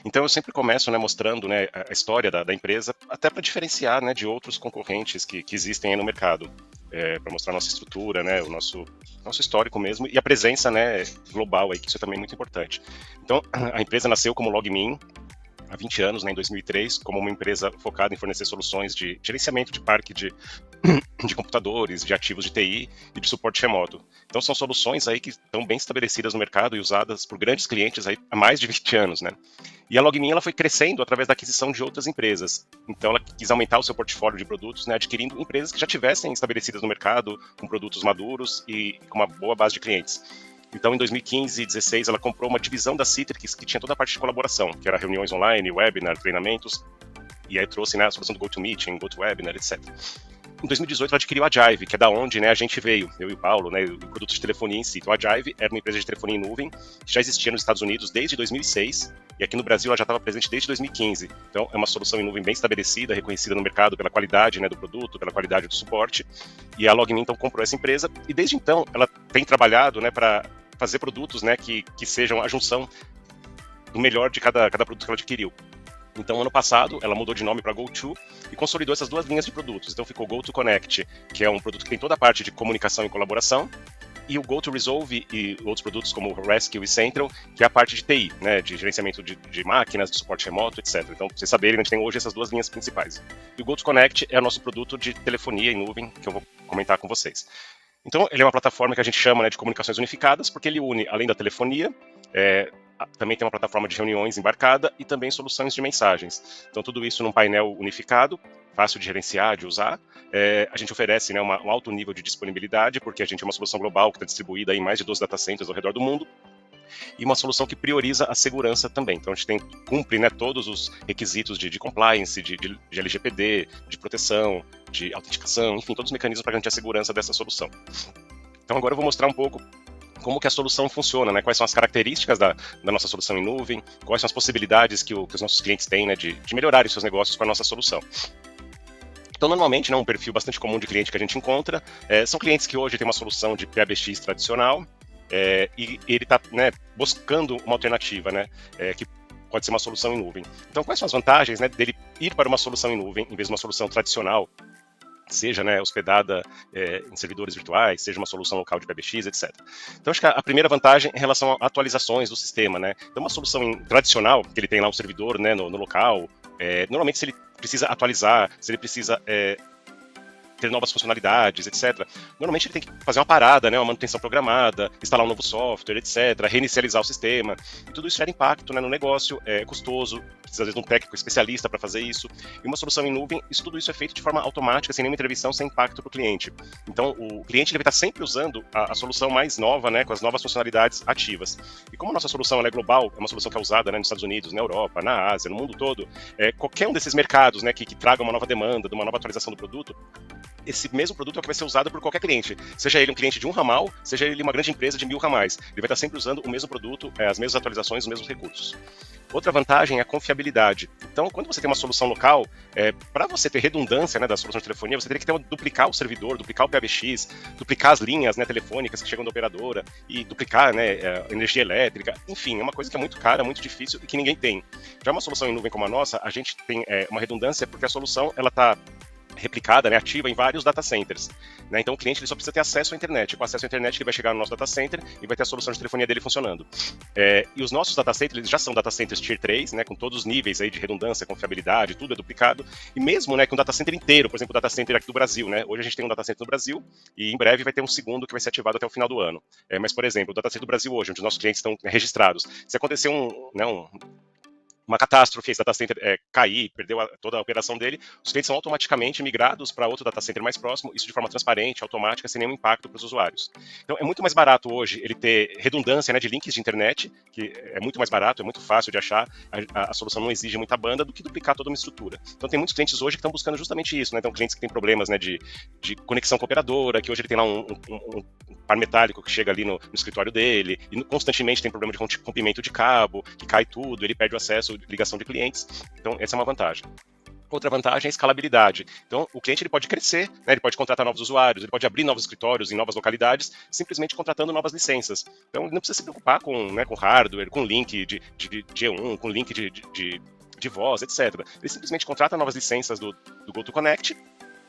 Então eu sempre começo, né, mostrando, né, a história da empresa, até para diferenciar, né, de outros concorrentes que existem aí no mercado, para mostrar a nossa estrutura, né, o nosso histórico mesmo e a presença, né, global aí, que isso é também muito importante. Então a empresa nasceu como LogMeIn há 20 anos, né, em 2003, como uma empresa focada em fornecer soluções de gerenciamento de parque de computadores, de ativos de TI e de suporte remoto. Então são soluções aí que estão bem estabelecidas no mercado e usadas por grandes clientes aí há mais de 20 anos, né? E a LogMeIn ela foi crescendo através da aquisição de outras empresas. Então ela quis aumentar o seu portfólio de produtos, né, adquirindo empresas que já tivessem estabelecidas no mercado, com produtos maduros e com uma boa base de clientes. Então, em 2015 e 2016, ela comprou uma divisão da Citrix que tinha toda a parte de colaboração, que era reuniões online, webinar, treinamentos, e aí trouxe, né, a solução do GoToMeeting, GoToWebinar, etc. Em 2018, ela adquiriu a Jive, que é da onde, né, a gente veio, eu e o Paulo, né, o produto de telefonia em si. Então, a Jive era uma empresa de telefonia em nuvem que já existia nos Estados Unidos desde 2006 e aqui no Brasil ela já estava presente desde 2015. Então, é uma solução em nuvem bem estabelecida, reconhecida no mercado pela qualidade, né, do produto, pela qualidade do suporte. E a LogMeIn, então, comprou essa empresa e desde então ela tem trabalhado, né, para fazer produtos, né, que sejam a junção do melhor de cada produto que ela adquiriu. Então, ano passado, ela mudou de nome para GoTo e consolidou essas duas linhas de produtos. Então, ficou GoTo Connect, que é um produto que tem toda a parte de comunicação e colaboração, e o GoTo Resolve e outros produtos como o Rescue e Central, que é a parte de TI, né, de gerenciamento de máquinas, de suporte remoto, etc. Então, pra vocês saberem, a gente tem hoje essas duas linhas principais. E o GoTo Connect é o nosso produto de telefonia em nuvem, que eu vou comentar com vocês. Então, ele é uma plataforma que a gente chama, né, de comunicações unificadas, porque ele une, além da telefonia, também tem uma plataforma de reuniões embarcada e também soluções de mensagens. Então, tudo isso num painel unificado, fácil de gerenciar, de usar. A gente oferece, né, um alto nível de disponibilidade, porque a gente é uma solução global que está distribuída em mais de 12 data centers ao redor do mundo, e uma solução que prioriza a segurança também. Então, a gente cumpre, né, todos os requisitos de compliance, de LGPD, de proteção, de autenticação, enfim, todos os mecanismos para garantir a segurança dessa solução. Então, agora eu vou mostrar um pouco como que a solução funciona, né? Quais são as características da nossa solução em nuvem, quais são as possibilidades que os nossos clientes têm, né, de melhorar os seus negócios com a nossa solução. Então, normalmente, né, um perfil bastante comum de cliente que a gente encontra são clientes que hoje têm uma solução de PBX tradicional e ele está, né, buscando uma alternativa, né, que pode ser uma solução em nuvem. Então, quais são as vantagens, né, dele ir para uma solução em nuvem em vez de uma solução tradicional, seja, né, hospedada em servidores virtuais, seja uma solução local de PBX, etc. Então, acho que a primeira vantagem é em relação a atualizações do sistema, né? Então, uma solução tradicional, que ele tem lá um servidor, né, no local, normalmente se ele precisa atualizar, se ele precisa ter novas funcionalidades, etc. Normalmente ele tem que fazer uma parada, né, uma manutenção programada, instalar um novo software, etc., reinicializar o sistema. E tudo isso gera impacto, né, no negócio, é custoso, precisa às vezes de um técnico especialista para fazer isso. E uma solução em nuvem, tudo isso é feito de forma automática, sem nenhuma intervenção, sem impacto para o cliente. Então, o cliente ele vai estar sempre usando a solução mais nova, né, com as novas funcionalidades ativas. E como a nossa solução ela é global, é uma solução que é usada, né, nos Estados Unidos, na Europa, na Ásia, no mundo todo, qualquer um desses mercados, né, que traga uma nova demanda, de uma nova atualização do produto, esse mesmo produto é o que vai ser usado por qualquer cliente. Seja ele um cliente de um ramal, seja ele uma grande empresa de 1000 ramais. Ele vai estar sempre usando o mesmo produto, as mesmas atualizações, os mesmos recursos. Outra vantagem é a confiabilidade. Então, quando você tem uma solução local, para você ter redundância, né, da solução de telefonia, você teria que duplicar o servidor, duplicar o PBX, duplicar as linhas, né, telefônicas que chegam da operadora e duplicar, né, energia elétrica. Enfim, é uma coisa que é muito cara, muito difícil e que ninguém tem. Já uma solução em nuvem como a nossa, a gente tem uma redundância porque a solução ela está replicada, né, ativa em vários data centers. Né? Então o cliente ele só precisa ter acesso à internet. Com acesso à internet ele vai chegar no nosso data center e vai ter a solução de telefonia dele funcionando. E os nossos data centers eles já são data centers Tier 3, né, com todos os níveis aí de redundância, confiabilidade, tudo é duplicado. E mesmo, né, com o data center inteiro, por exemplo, o data center aqui do Brasil. Né? Hoje a gente tem um data center no Brasil e em breve vai ter um segundo que vai ser ativado até o final do ano. Mas, por exemplo, o data center do Brasil hoje, onde os nossos clientes estão registrados, se acontecer uma catástrofe, esse data center cair, perdeu toda a operação dele, os clientes são automaticamente migrados para outro data center mais próximo, isso de forma transparente, automática, sem nenhum impacto para os usuários. Então, é muito mais barato hoje ele ter redundância, né, de links de internet, que é muito mais barato, é muito fácil de achar, a solução não exige muita banda, do que duplicar toda uma estrutura. Então, tem muitos clientes hoje que estão buscando justamente isso, né? Então, clientes que têm problemas, né, de conexão com a operadora, que hoje ele tem lá um par metálico que chega ali no escritório dele, e constantemente tem problema de rompimento de cabo, que cai tudo, ele perde o acesso, ligação de clientes. Então, essa é uma vantagem. Outra vantagem é a escalabilidade. Então, o cliente ele pode crescer, né, ele pode contratar novos usuários, ele pode abrir novos escritórios em novas localidades, simplesmente contratando novas licenças. Então, ele não precisa se preocupar com hardware, com link de E1, com link de voz, etc. Ele simplesmente contrata novas licenças do GoToConnect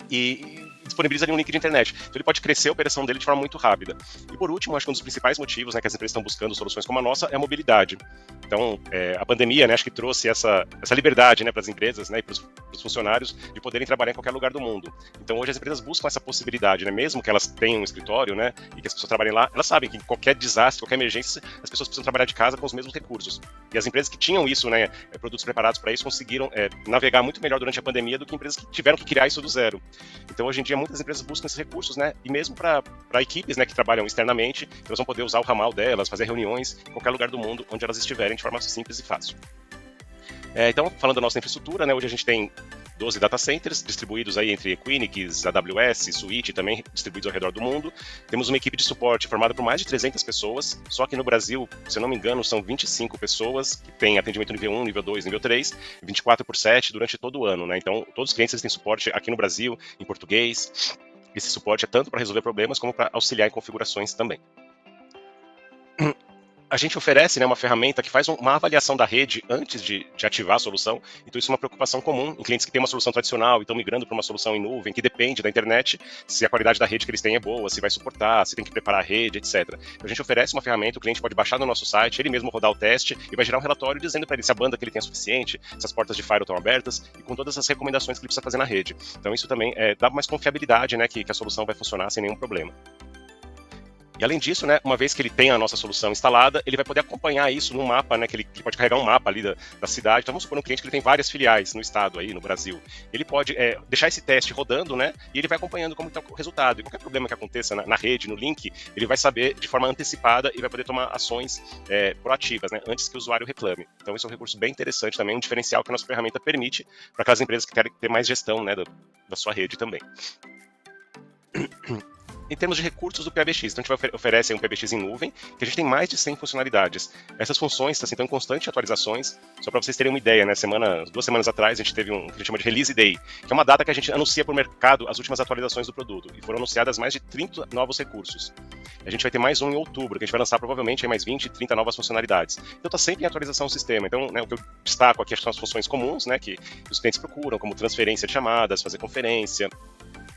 e disponibiliza ali um link de internet. Então ele pode crescer a operação dele de forma muito rápida. E por último, acho que um dos principais motivos, né, que as empresas estão buscando soluções como a nossa é a mobilidade. Então, a pandemia, né, acho que trouxe essa liberdade, né, para as empresas, né, e para os funcionários de poderem trabalhar em qualquer lugar do mundo. Então, hoje as empresas buscam essa possibilidade, né, mesmo que elas tenham um escritório, né, e que as pessoas trabalhem lá, elas sabem que em qualquer desastre, qualquer emergência, as pessoas precisam trabalhar de casa com os mesmos recursos. E as empresas que tinham isso, né, produtos preparados para isso, conseguiram navegar muito melhor durante a pandemia do que empresas que tiveram que criar isso do zero. Então, hoje em dia, muitas empresas buscam esses recursos, né, e mesmo para equipes, né, que trabalham externamente, elas vão poder usar o ramal delas, fazer reuniões em qualquer lugar do mundo onde elas estiverem, de forma simples e fácil. Então, falando da nossa infraestrutura, né, hoje a gente tem 12 data centers distribuídos aí entre Equinix, AWS, Switch, também distribuídos ao redor do mundo. Temos uma equipe de suporte formada por mais de 300 pessoas, só que no Brasil, se eu não me engano, são 25 pessoas que têm atendimento nível 1, nível 2, nível 3, 24/7 durante todo o ano, né? Então, todos os clientes eles têm suporte aqui no Brasil, em português. Esse suporte é tanto para resolver problemas como para auxiliar em configurações também. A gente oferece, né, uma ferramenta que faz uma avaliação da rede antes de ativar a solução. Então, isso é uma preocupação comum em clientes que têm uma solução tradicional e estão migrando para uma solução em nuvem, que depende da internet, se a qualidade da rede que eles têm é boa, se vai suportar, se tem que preparar a rede, etc. Então, a gente oferece uma ferramenta, o cliente pode baixar no nosso site, ele mesmo rodar o teste e vai gerar um relatório dizendo para ele se a banda que ele tem é suficiente, se as portas de firewall estão abertas e com todas as recomendações que ele precisa fazer na rede. Então, isso também dá mais confiabilidade, né, que a solução vai funcionar sem nenhum problema. E além disso, né, uma vez que ele tem a nossa solução instalada, ele vai poder acompanhar isso num mapa, né, que ele pode carregar um mapa ali da cidade. Então vamos supor um cliente que ele tem várias filiais no estado aí, no Brasil. Ele pode deixar esse teste rodando, né, e ele vai acompanhando como está o resultado. E qualquer problema que aconteça na rede, no link, ele vai saber de forma antecipada e vai poder tomar ações proativas, né, antes que o usuário reclame. Então esse é um recurso bem interessante também, um diferencial que a nossa ferramenta permite para aquelas empresas que querem ter mais gestão, né, da sua rede também. Em termos de recursos do PBX, então a gente oferece um PBX em nuvem, que a gente tem mais de 100 funcionalidades. Essas funções estão em constantes atualizações, só para vocês terem uma ideia, né? 2 semanas atrás a gente teve que a gente chama de Release Day, que é uma data que a gente anuncia para o mercado as últimas atualizações do produto, e foram anunciadas mais de 30 novos recursos. A gente vai ter mais um em outubro, que a gente vai lançar provavelmente mais 20, 30 novas funcionalidades. Então está sempre em atualização o sistema. Então, né, o que eu destaco aqui são as funções comuns, né, que os clientes procuram, como transferência de chamadas, fazer conferência,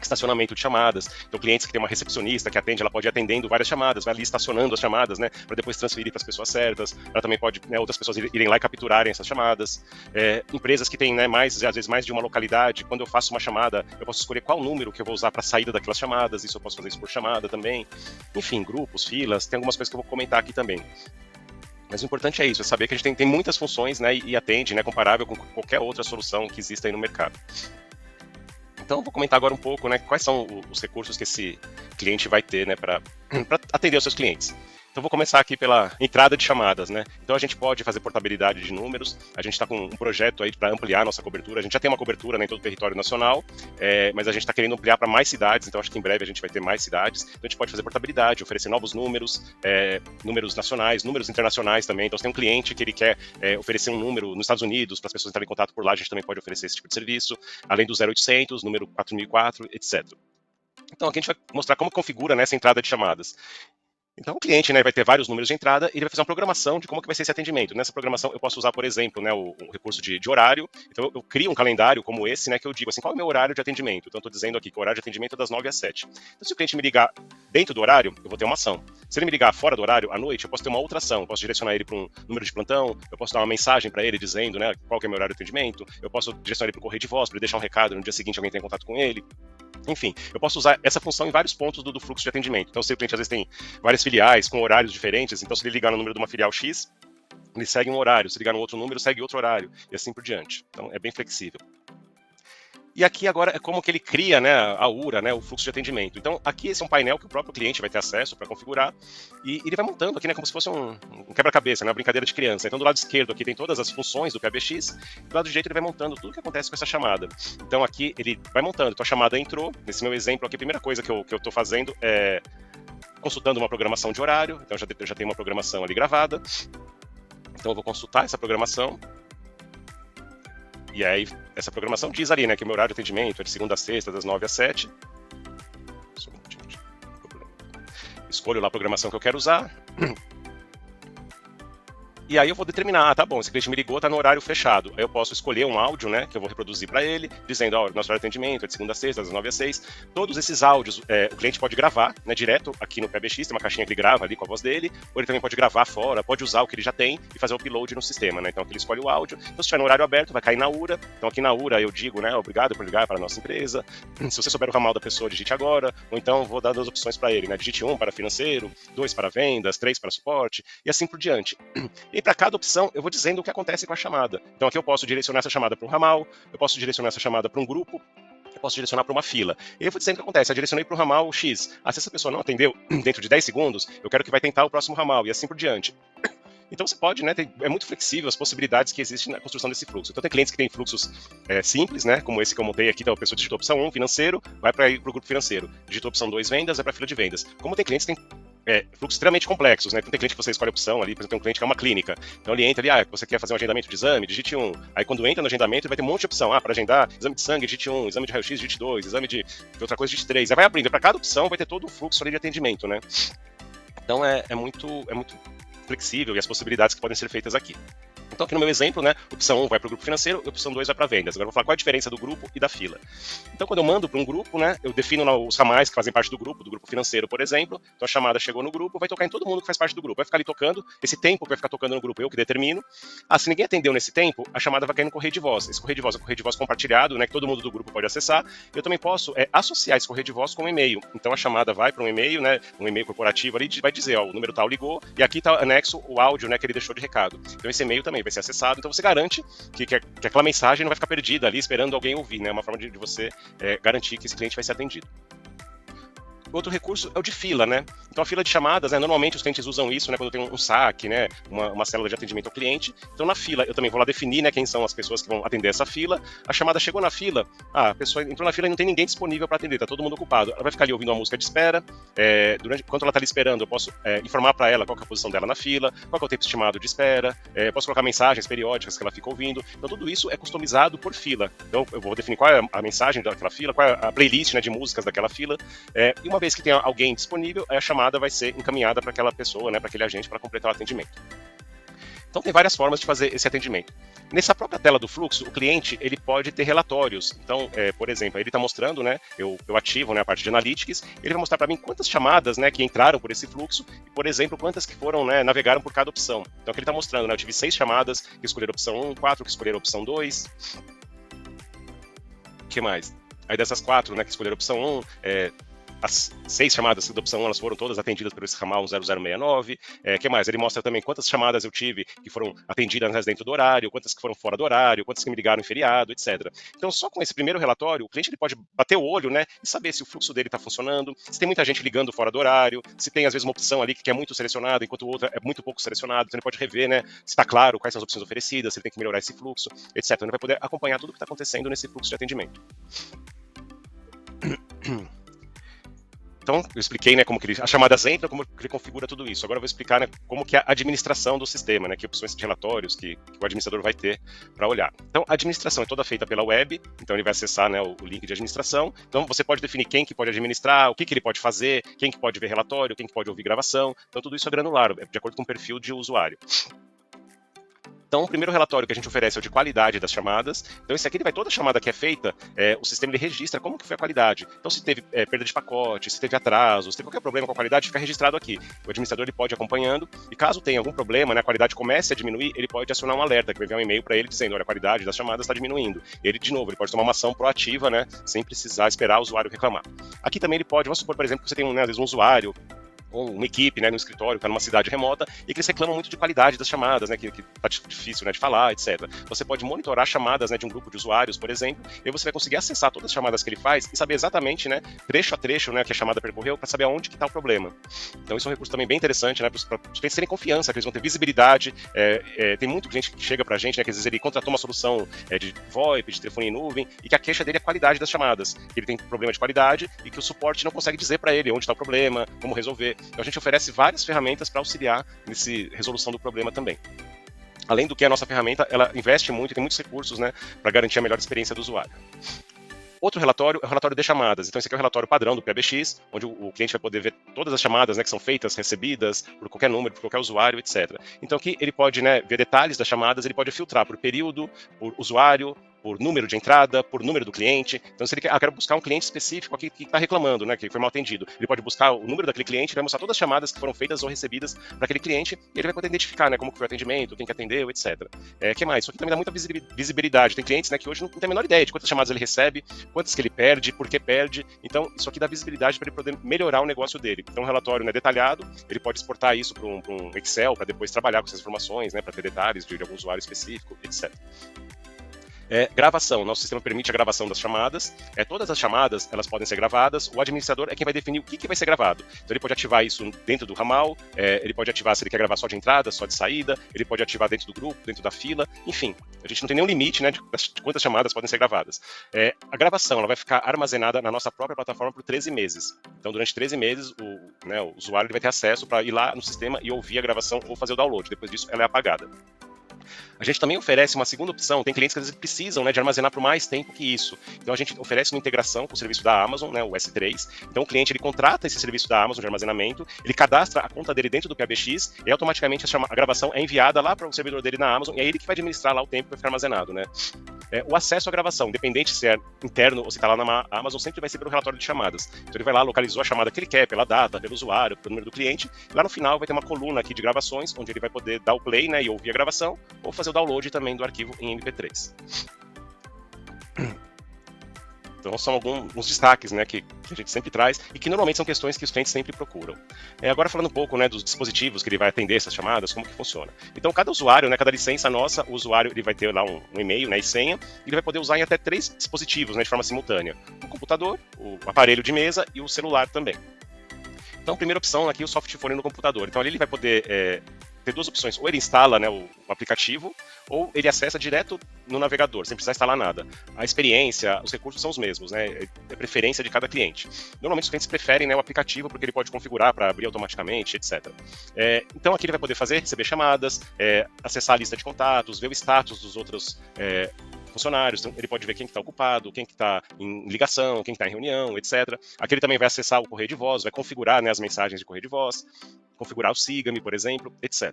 estacionamento de chamadas. Então, clientes que tem uma recepcionista que atende, ela pode ir atendendo várias chamadas, vai ali estacionando as chamadas, né, para depois transferir para as pessoas certas. Ela também pode, né, outras pessoas irem lá e capturarem essas chamadas. Empresas que têm, né, às vezes mais de uma localidade, quando eu faço uma chamada, eu posso escolher qual número que eu vou usar para a saída daquelas chamadas, isso eu posso fazer isso por chamada também. Enfim, grupos, filas, tem algumas coisas que eu vou comentar aqui também. Mas o importante é isso, é saber que a gente tem muitas funções, né, e atende, né, comparável com qualquer outra solução que exista aí no mercado. Então, eu vou comentar agora um pouco, né, quais são os recursos que esse cliente vai ter, né, para atender os seus clientes. Então, vou começar aqui pela entrada de chamadas, né? Então, a gente pode fazer portabilidade de números. A gente está com um projeto aí para ampliar a nossa cobertura. A gente já tem uma cobertura, né, em todo o território nacional, mas a gente está querendo ampliar para mais cidades. Então, acho que em breve a gente vai ter mais cidades. Então, a gente pode fazer portabilidade, oferecer novos números, números nacionais, números internacionais também. Então, se tem um cliente que ele quer oferecer um número nos Estados Unidos para as pessoas entrarem em contato por lá, a gente também pode oferecer esse tipo de serviço, além do 0800, número 4004, etc. Então, aqui a gente vai mostrar como configura, né, essa entrada de chamadas. Então, o cliente, né, vai ter vários números de entrada e ele vai fazer uma programação de como que vai ser esse atendimento. Nessa programação, eu posso usar, por exemplo, né, o recurso de horário. Então, eu crio um calendário como esse, né, que eu digo assim, qual é o meu horário de atendimento? Então, eu estou dizendo aqui que o horário de atendimento é das 9 às 7. Então, se o cliente me ligar dentro do horário, eu vou ter uma ação. Se ele me ligar fora do horário, à noite, eu posso ter uma outra ação. Eu posso direcionar ele para um número de plantão, eu posso dar uma mensagem para ele dizendo, né, qual que é o meu horário de atendimento, eu posso direcionar ele para o correio de voz, para ele deixar um recado, no dia seguinte alguém tem contato com ele. Enfim, eu posso usar essa função em vários pontos do fluxo de atendimento. Então, se o cliente às vezes tem várias filiais com horários diferentes, então se ele ligar no número de uma filial X, ele segue um horário. Se ligar no outro número, segue outro horário. E assim por diante. Então, é bem flexível. E aqui agora é como que ele cria, né, a URA, né, o fluxo de atendimento. Então, aqui esse é um painel que o próprio cliente vai ter acesso para configurar e ele vai montando aqui, né, como se fosse um quebra-cabeça, né, uma brincadeira de criança. Então, do lado esquerdo aqui tem todas as funções do PBX, do lado direito ele vai montando tudo o que acontece com essa chamada. Então, aqui ele vai montando. Então, a chamada entrou. Nesse meu exemplo aqui, a primeira coisa que eu estou fazendo é consultando uma programação de horário. Então, eu já tenho uma programação ali gravada. Então, eu vou consultar essa programação. E aí, essa programação diz ali, né, que o meu horário de atendimento é de segunda a sexta, das 9 às 7. Só um minutinho. Escolho lá a programação que eu quero usar. E aí eu vou determinar, tá bom, esse cliente me ligou, tá no horário fechado. Aí eu posso escolher um áudio, né, que eu vou reproduzir para ele, dizendo, ó, nosso horário de atendimento é de segunda a sexta, das 9 às 6. Todos esses áudios, o cliente pode gravar, né, direto aqui no PBX, tem uma caixinha que ele grava ali com a voz dele, ou ele também pode gravar fora, pode usar o que ele já tem e fazer o upload no sistema, né. Então aqui ele escolhe o áudio. Então se estiver no horário aberto, vai cair na URA. Então aqui na URA eu digo, né, obrigado por ligar para a nossa empresa. Se você souber o ramal da pessoa, digite agora. Ou então vou dar duas opções para ele, né, digite 1 para financeiro, 2 para vendas, 3 para suporte, e assim por diante. E para cada opção, eu vou dizendo o que acontece com a chamada. Então aqui eu posso direcionar essa chamada para um ramal, eu posso direcionar essa chamada para um grupo, eu posso direcionar para uma fila. E eu vou dizendo o que acontece. Eu direcionei para o ramal X. Se essa pessoa não atendeu dentro de 10 segundos, eu quero que vai tentar o próximo ramal, e assim por diante. Então você pode, né, é muito flexível as possibilidades que existem na construção desse fluxo. Então tem clientes que têm fluxos simples, né, como esse que eu montei aqui, então a pessoa digitou opção 1, financeiro, vai para o grupo financeiro. Digitou opção 2, vendas, vai para a fila de vendas. Como tem clientes que têm fluxos extremamente complexos, né? Então tem cliente que você escolhe a opção ali, por exemplo, tem um cliente que é uma clínica. Então ele entra ali, você quer fazer um agendamento de exame, digite 1. Aí quando entra no agendamento, ele vai ter um monte de opção. Para agendar exame de sangue, digite 1, exame de raio-x, digite 2, exame de outra coisa, digite 3. Aí vai abrindo, para cada opção vai ter todo o fluxo ali de atendimento, né? Então é muito flexível e as possibilidades que podem ser feitas aqui. Então aqui no meu exemplo, né, opção 1 vai para o grupo financeiro e opção 2 vai para vendas. Agora eu vou falar qual é a diferença do grupo e da fila. Então quando eu mando para um grupo, né, eu defino os ramais que fazem parte do grupo financeiro, por exemplo. Então a chamada chegou no grupo, vai tocar em todo mundo que faz parte do grupo. Vai ficar ali tocando, esse tempo que vai ficar tocando no grupo eu que determino. Se ninguém atendeu nesse tempo, a chamada vai cair no correio de voz. Esse correio de voz é um correio de voz compartilhado, né, que todo mundo do grupo pode acessar. Eu também posso associar esse correio de voz com um e-mail. Então a chamada vai para um e-mail, né, um e-mail corporativo ali, vai dizer, ó, o número tal ligou, e aqui está anexo o áudio, né, que ele deixou de recado. Então esse e-mail também vai ser acessado. Então você garante que aquela mensagem não vai ficar perdida ali esperando alguém ouvir, né? É uma forma de você garantir que esse cliente vai ser atendido. Outro recurso é o de fila, né? Então a fila de chamadas, né, normalmente os clientes usam isso, né, quando tem um saque, né, uma célula de atendimento ao cliente. Então na fila eu também vou lá definir, né, quem são as pessoas que vão atender essa fila. A chamada chegou na fila, a pessoa entrou na fila e não tem ninguém disponível para atender, tá todo mundo ocupado. Ela vai ficar ali ouvindo uma música de espera. Enquanto ela está ali esperando, eu posso informar para ela qual que é a posição dela na fila, qual que é o tempo estimado de espera, posso colocar mensagens periódicas que ela fica ouvindo. Então tudo isso é customizado por fila. Então eu vou definir qual é a mensagem daquela fila, qual é a playlist, né, de músicas daquela fila, e uma vez que tem alguém disponível, a chamada vai ser encaminhada para aquela pessoa, né, para aquele agente, para completar o atendimento. Então tem várias formas de fazer esse atendimento. Nessa própria tela do fluxo, o cliente ele pode ter relatórios. Então, por exemplo, ele está mostrando, né, eu ativo, né, a parte de Analytics, ele vai mostrar para mim quantas chamadas, né, que entraram por esse fluxo e, por exemplo, quantas que foram, né, navegaram por cada opção. Então aqui ele está mostrando, né, eu tive 6 chamadas que escolheram a opção 1, 4 que escolheram a opção 2. O que mais? Aí dessas 4, né, que escolheram a opção 1, as 6 chamadas da opção 1, elas foram todas atendidas por esse ramal 0069. Que mais? Ele mostra também quantas chamadas eu tive que foram atendidas dentro do horário, quantas que foram fora do horário, quantas que me ligaram em feriado, etc. Então, só com esse primeiro relatório, o cliente ele pode bater o olho, né, e saber se o fluxo dele está funcionando, se tem muita gente ligando fora do horário, se tem, às vezes, uma opção ali que é muito selecionada, enquanto outra é muito pouco selecionada. Então, ele pode rever, né, se está claro quais são as opções oferecidas, se ele tem que melhorar esse fluxo, etc. Então, ele vai poder acompanhar tudo o que está acontecendo nesse fluxo de atendimento. Então, eu expliquei, né, como que as chamadas entram, como que ele configura tudo isso. Agora eu vou explicar, né, como que é a administração do sistema, né, que opções de relatórios que o administrador vai ter para olhar. Então, a administração é toda feita pela web, então ele vai acessar, né, o link de administração. Então, você pode definir quem que pode administrar, o que ele pode fazer, quem que pode ver relatório, quem que pode ouvir gravação. Então, tudo isso é granular, de acordo com o perfil de usuário. Então, o primeiro relatório que a gente oferece é o de qualidade das chamadas. Então, esse aqui ele vai toda chamada que é feita, o sistema ele registra como que foi a qualidade. Então, se teve perda de pacote, se teve atraso, se teve qualquer problema com a qualidade, fica registrado aqui. O administrador ele pode ir acompanhando e caso tenha algum problema, né, a qualidade comece a diminuir, ele pode acionar um alerta, que vai enviar um e-mail para ele dizendo, olha, a qualidade das chamadas está diminuindo. Ele, de novo, ele pode tomar uma ação proativa, né, sem precisar esperar o usuário reclamar. Aqui também ele pode, vamos supor, por exemplo, que você tem, né, às vezes um usuário ou uma equipe, né, no escritório, que está numa cidade remota, e que eles reclamam muito de qualidade das chamadas, né, que tá difícil, né, de falar, etc. Você pode monitorar chamadas, né, de um grupo de usuários, por exemplo, e você vai conseguir acessar todas as chamadas que ele faz e saber exatamente, né, trecho a trecho, né, que a chamada percorreu, para saber aonde que está o problema. Então isso é um recurso também bem interessante, né, para os clientes terem confiança, que eles vão ter visibilidade. Tem muita gente que chega para a gente, né, que às vezes ele contratou uma solução de VoIP, de telefonia em nuvem, e que a queixa dele é a qualidade das chamadas. Ele tem problema de qualidade e que o suporte não consegue dizer para ele onde está o problema, como resolver. Então a gente oferece várias ferramentas para auxiliar nessa resolução do problema também. Além do que a nossa ferramenta, ela investe muito e tem muitos recursos, né, para garantir a melhor experiência do usuário. Outro relatório é o relatório de chamadas. Então, esse aqui é o relatório padrão do PBX, onde o cliente vai poder ver todas as chamadas, né, que são feitas, recebidas, por qualquer número, por qualquer usuário, etc. Então, aqui ele pode, né, ver detalhes das chamadas, ele pode filtrar por período, por usuário, por número de entrada, por número do cliente. Então, se ele quer, quero buscar um cliente específico aqui que está reclamando, né, que foi mal atendido, ele pode buscar o número daquele cliente, vai mostrar todas as chamadas que foram feitas ou recebidas para aquele cliente, e ele vai poder identificar, né, como que foi o atendimento, quem que atendeu, etc. Que mais? Isso aqui também dá muita visibilidade. Tem clientes, né, que hoje não tem a menor ideia de quantas chamadas ele recebe, quantas que ele perde, por que perde. Então, isso aqui dá visibilidade para ele poder melhorar o negócio dele. Então, um relatório, né, detalhado, ele pode exportar isso para um Excel, para depois trabalhar com essas informações, né, para ter detalhes de algum usuário específico, etc. Gravação. Nosso sistema permite a gravação das chamadas. Todas as chamadas, elas podem ser gravadas. O administrador é quem vai definir o que vai ser gravado. Então, ele pode ativar isso dentro do ramal, ele pode ativar se ele quer gravar só de entrada, só de saída, ele pode ativar dentro do grupo, dentro da fila, enfim. A gente não tem nenhum limite, né, de quantas chamadas podem ser gravadas. A gravação, ela vai ficar armazenada na nossa própria plataforma por 13 meses. Então, durante 13 meses, o usuário ele vai ter acesso para ir lá no sistema e ouvir a gravação ou fazer o download. Depois disso, ela é apagada. A gente também oferece uma segunda opção. Tem clientes que às vezes precisam, né, de armazenar por mais tempo que isso. Então a gente oferece uma integração com o serviço da Amazon, né, o S3. Então o cliente ele contrata esse serviço da Amazon de armazenamento, ele cadastra a conta dele dentro do PBX e automaticamente a gravação é enviada lá para o servidor dele na Amazon e é ele que vai administrar lá o tempo que vai ficar armazenado, né? O acesso à gravação, independente se é interno ou se está lá na Amazon, sempre vai ser pelo relatório de chamadas. Então ele vai lá, localizou a chamada que ele quer, pela data, pelo usuário, pelo número do cliente. E lá no final vai ter uma coluna aqui de gravações, onde ele vai poder dar o play, né, e ouvir a gravação, ou fazer o download também do arquivo em MP3. Então são alguns destaques, né, que a gente sempre traz e que normalmente são questões que os clientes sempre procuram. Agora falando um pouco, né, dos dispositivos que ele vai atender essas chamadas, como que funciona. Então cada usuário, né, cada licença nossa, o usuário ele vai ter lá um e-mail, né, e senha, e ele vai poder usar em até 3 dispositivos, né, de forma simultânea. O computador, o aparelho de mesa e o celular também. Então, primeira opção aqui, o soft phone no computador. Então ali ele vai poder ter 2 opções. Ou ele instala, né, o aplicativo, ou ele acessa direto no navegador, sem precisar instalar nada. A experiência, os recursos são os mesmos, né? É preferência de cada cliente. Normalmente os clientes preferem, né, o aplicativo porque ele pode configurar para abrir automaticamente, etc. Então aqui ele vai poder receber chamadas, acessar a lista de contatos, ver o status dos outros funcionários, então ele pode ver quem está ocupado, quem que está em ligação, quem está em reunião, etc. Aqui ele também vai acessar o correio de voz, vai configurar, né, as mensagens de correio de voz, configurar o Siga-me, por exemplo, etc.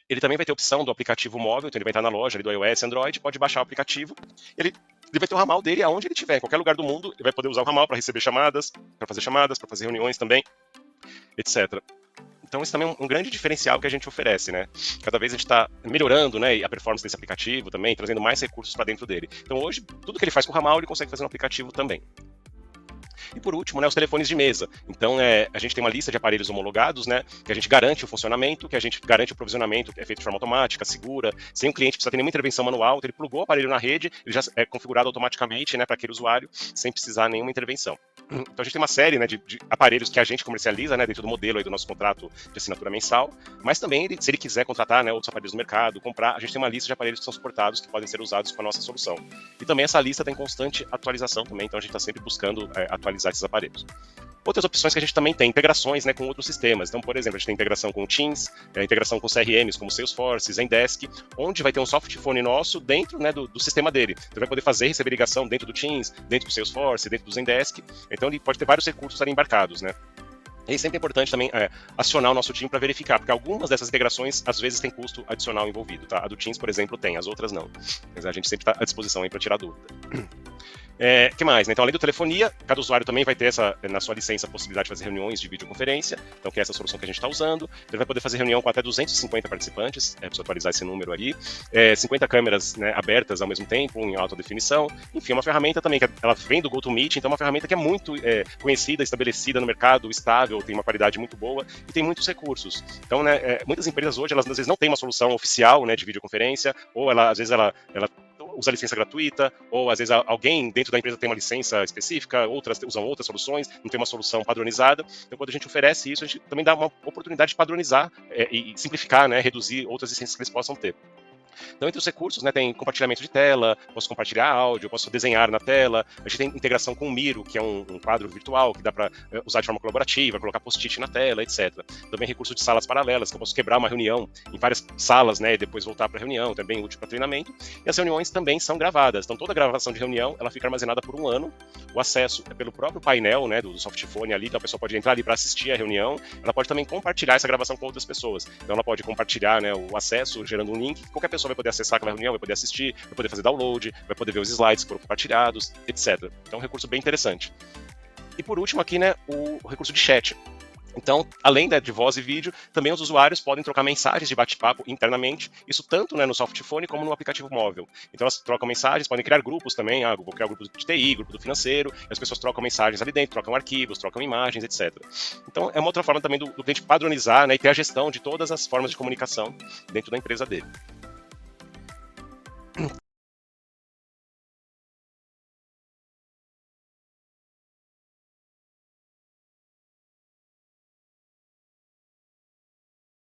Ele também vai ter a opção do aplicativo móvel, então ele vai entrar na loja ali do iOS, Android, pode baixar o aplicativo, ele vai ter o ramal dele aonde ele estiver, em qualquer lugar do mundo, ele vai poder usar o ramal para receber chamadas, para fazer reuniões também, etc. Então, isso também é um grande diferencial que a gente oferece, né? Cada vez a gente está melhorando, né, a performance desse aplicativo também, trazendo mais recursos para dentro dele. Então, hoje, tudo que ele faz com o ramal, ele consegue fazer no aplicativo também. E por último, né, os telefones de mesa. Então, a gente tem uma lista de aparelhos homologados, né, que a gente garante o funcionamento, que a gente garante o provisionamento, que é feito de forma automática, segura, sem o cliente precisar ter nenhuma intervenção manual. Então, ele plugou o aparelho na rede, ele já é configurado automaticamente, né, para aquele usuário, sem precisar nenhuma intervenção. Então, a gente tem uma série, né, de aparelhos que a gente comercializa, né, dentro do modelo aí do nosso contrato de assinatura mensal, mas também, se ele quiser contratar, né, outros aparelhos no mercado, comprar, a gente tem uma lista de aparelhos que são suportados, que podem ser usados com a nossa solução. E também essa lista tem constante atualização também, então a gente está sempre buscando atualizar esses aparelhos. Outras opções que a gente também tem, integrações, né, com outros sistemas. Então, por exemplo, a gente tem integração com o Teams, integração com CRMs como Salesforce, Zendesk, onde vai ter um soft phone nosso dentro, né, do sistema dele. Então, vai poder fazer e receber ligação dentro do Teams, dentro do Salesforce, dentro do Zendesk. Então, ele pode ter vários recursos ali embarcados, né? E sempre é importante também acionar o nosso time para verificar, porque algumas dessas integrações, às vezes, tem custo adicional envolvido, tá? A do Teams, por exemplo, tem, as outras não. Mas a gente sempre está à disposição aí para tirar dúvida. Que mais? Né? Então, além da telefonia, cada usuário também vai ter na sua licença a possibilidade de fazer reuniões de videoconferência, então que é essa solução que a gente está usando. Ele vai poder fazer reunião com até 250 participantes, precisa atualizar esse número ali, 50 câmeras, né, abertas ao mesmo tempo, em alta definição. Enfim, uma ferramenta também que ela vem do GoToMeeting, então é uma ferramenta que é muito conhecida, estabelecida no mercado, estável, tem uma qualidade muito boa e tem muitos recursos. Então, né, muitas empresas hoje, elas às vezes não têm uma solução oficial, né, de videoconferência, ou às vezes ela usa licença gratuita, ou às vezes alguém dentro da empresa tem uma licença específica, outras usam outras soluções, não tem uma solução padronizada. Então, quando a gente oferece isso, a gente também dá uma oportunidade de padronizar e simplificar, né, reduzir outras licenças que eles possam ter. Então, entre os recursos, né, tem compartilhamento de tela, posso compartilhar áudio, posso desenhar na tela, a gente tem integração com o Miro, que é um quadro virtual que dá para usar de forma colaborativa, colocar post-it na tela, etc. Também recurso de salas paralelas, que eu posso quebrar uma reunião em várias salas, né, e depois voltar para a reunião, também útil para treinamento. E as reuniões também são gravadas, então toda gravação de reunião, ela fica armazenada por 1 ano, o acesso é pelo próprio painel, né, do softphone ali, então a pessoa pode entrar ali para assistir a reunião, ela pode também compartilhar essa gravação com outras pessoas, então ela pode compartilhar, né, o acesso, gerando um link, qualquer pessoa vai poder acessar aquela reunião, vai poder assistir, vai poder fazer download, vai poder ver os slides que foram compartilhados, etc. Então é um recurso bem interessante. E por último aqui, né, o recurso de chat. Então, além de voz e vídeo, também os usuários podem trocar mensagens de bate-papo internamente, isso tanto, né, no softphone como no aplicativo móvel. Então elas trocam mensagens, podem criar grupos também, vou criar grupo de TI, grupo do financeiro, e as pessoas trocam mensagens ali dentro, trocam arquivos, trocam imagens, etc. Então é uma outra forma também do cliente padronizar, né, e ter a gestão de todas as formas de comunicação dentro da empresa dele.